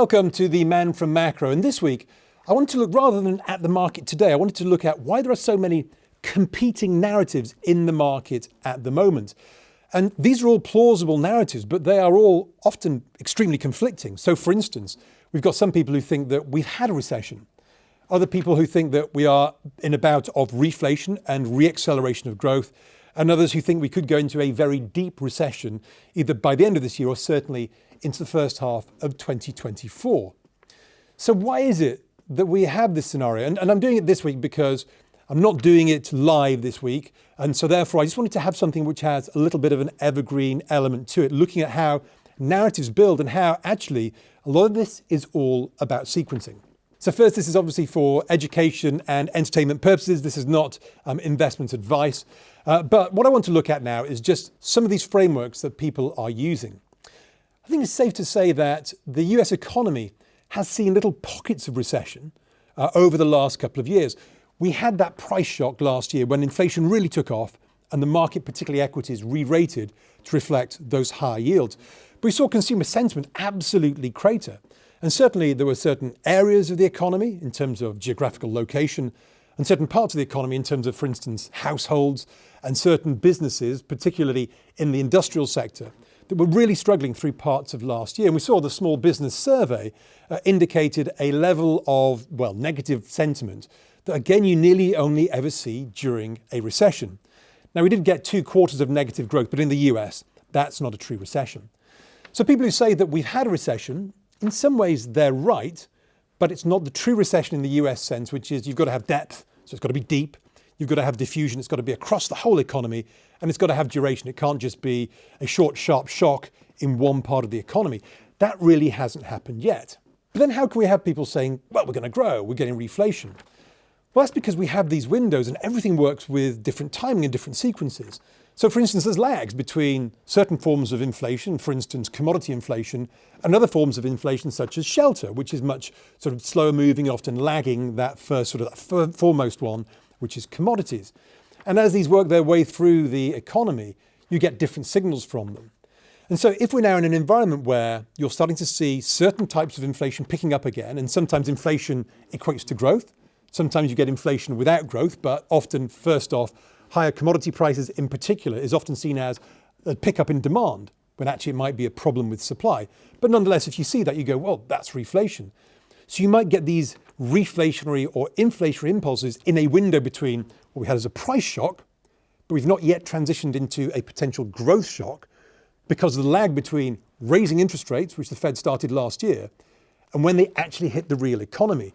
Welcome to the Man from Macro. And this week, I wanted to look, rather than at the market today, I wanted to look at why there are so many competing narratives in the market at the moment. And these are all plausible narratives, but they are all often extremely conflicting. So for instance, we've got some people who think that we've had a recession. Other people who think that we are in a bout of reflation and reacceleration of growth. And others who think we could go into a very deep recession, either by the end of this year or certainly into the first half of 2024. So why is it that we have this scenario? And I'm doing it this week because I'm not doing it live this week. And so therefore, I just wanted to have something which has a little bit of an evergreen element to it, looking at how narratives build and how actually a lot of this is all about sequencing. So first, this is obviously for education and entertainment purposes. This is not investment advice. But what I want to look at now is just some of these frameworks that people are using. I think it's safe to say that the US economy has seen little pockets of recession over the last couple of years. We had that price shock last year when inflation really took off and the market, particularly equities, re-rated to reflect those high yields. But we saw consumer sentiment absolutely crater. And certainly there were certain areas of the economy in terms of geographical location and certain parts of the economy in terms of, for instance, households and certain businesses, particularly in the industrial sector, that were really struggling through parts of last year. And we saw the small business survey indicated a level of, negative sentiment that again, you nearly only ever see during a recession. Now, we did get 2 quarters of negative growth, but in the US, that's not a true recession. So people who say that we've had a recession, in some ways they're right, but it's not the true recession in the US sense, which is you've got to have depth, so it's got to be deep. You've got to have diffusion, it's got to be across the whole economy, and it's got to have duration. It can't just be a short, sharp shock in one part of the economy. That really hasn't happened yet. But then how can we have people saying, well, we're going to grow, we're getting reflation? Well, that's because we have these windows and everything works with different timing and different sequences. So for instance, there's lags between certain forms of inflation, for instance, commodity inflation, and other forms of inflation such as shelter, which is much sort of slower moving, often lagging that first sort of foremost one, which is commodities. And as these work their way through the economy, you get different signals from them. And so if we're now in an environment where you're starting to see certain types of inflation picking up again, and sometimes inflation equates to growth, sometimes you get inflation without growth, but often, first off, higher commodity prices in particular is often seen as a pickup in demand, when actually it might be a problem with supply. But nonetheless, if you see that, you go, well, that's reflation. So you might get these reflationary or inflationary impulses in a window between what we had as a price shock, but we've not yet transitioned into a potential growth shock because of the lag between raising interest rates, which the Fed started last year, and when they actually hit the real economy.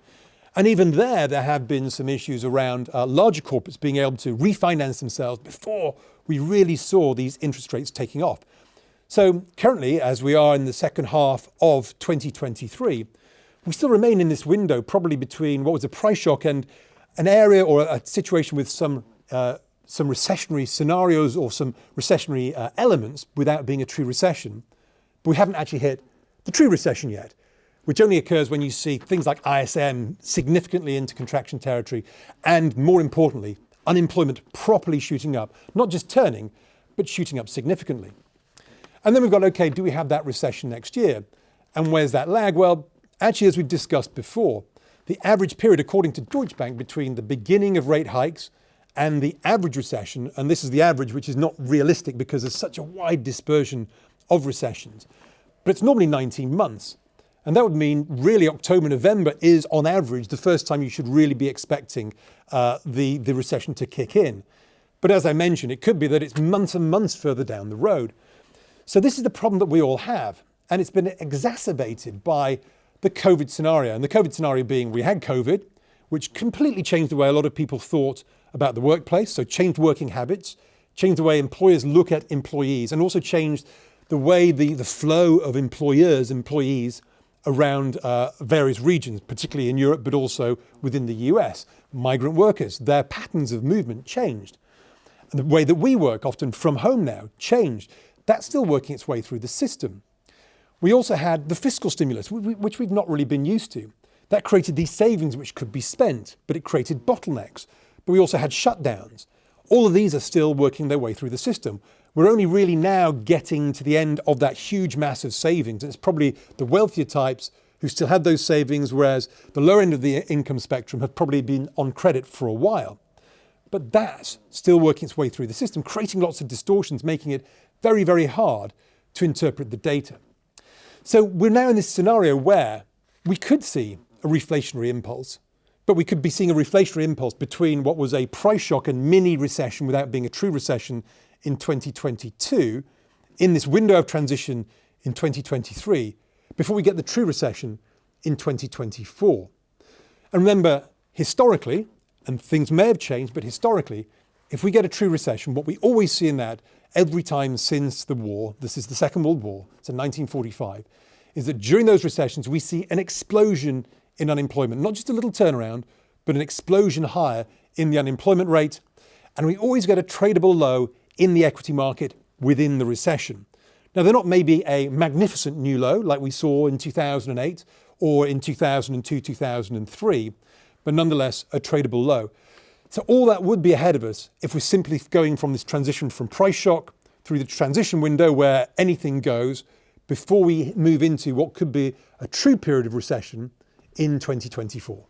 And even there have been some issues around larger corporates being able to refinance themselves before we really saw these interest rates taking off. So currently, as we are in the second half of 2023, we still remain in this window, probably between what was a price shock and an area or a situation with some recessionary scenarios or some recessionary elements without being a true recession. But we haven't actually hit the true recession yet, which only occurs when you see things like ISM significantly into contraction territory and, more importantly, unemployment properly shooting up, not just turning, but shooting up significantly. And then we've got, okay, do we have that recession next year? And where's that lag? Well, actually, as we've discussed before, the average period, according to Deutsche Bank, between the beginning of rate hikes and the average recession, and this is the average, which is not realistic because there's such a wide dispersion of recessions, but it's normally 19 months. And that would mean really October, November is on average the first time you should really be expecting the recession to kick in. But as I mentioned, it could be that it's months and months further down the road. So this is the problem that we all have. And it's been exacerbated by the COVID scenario. And the COVID scenario being we had COVID, which completely changed the way a lot of people thought about the workplace. So changed working habits, changed the way employers look at employees, and also changed the way the flow of employees around various regions, particularly in Europe, but also within the US. Migrant workers, their patterns of movement changed. And the way that we work, often from home now, changed. That's still working its way through the system. We also had the fiscal stimulus, which we've not really been used to. That created these savings which could be spent, but it created bottlenecks. But we also had shutdowns. All of these are still working their way through the system. We're only really now getting to the end of that huge massive savings. And it's probably the wealthier types who still had those savings, whereas the lower end of the income spectrum have probably been on credit for a while. But that's still working its way through the system, creating lots of distortions, making it very, very hard to interpret the data. So we're now in this scenario where we could see a reflationary impulse, but we could be seeing a reflationary impulse between what was a price shock and mini recession without being a true recession in 2022, in this window of transition in 2023, before we get the true recession in 2024. And remember, historically, and things may have changed, but historically, if we get a true recession, what we always see in that every time since the war, this is the Second World War, so 1945, is that during those recessions, we see an explosion in unemployment, not just a little turnaround, but an explosion higher in the unemployment rate. And we always get a tradable low in the equity market within the recession. Now, they're not maybe a magnificent new low like we saw in 2008 or in 2002, 2003, but nonetheless a tradable low. So all that would be ahead of us if we're simply going from this transition from price shock through the transition window where anything goes before we move into what could be a true period of recession in 2024.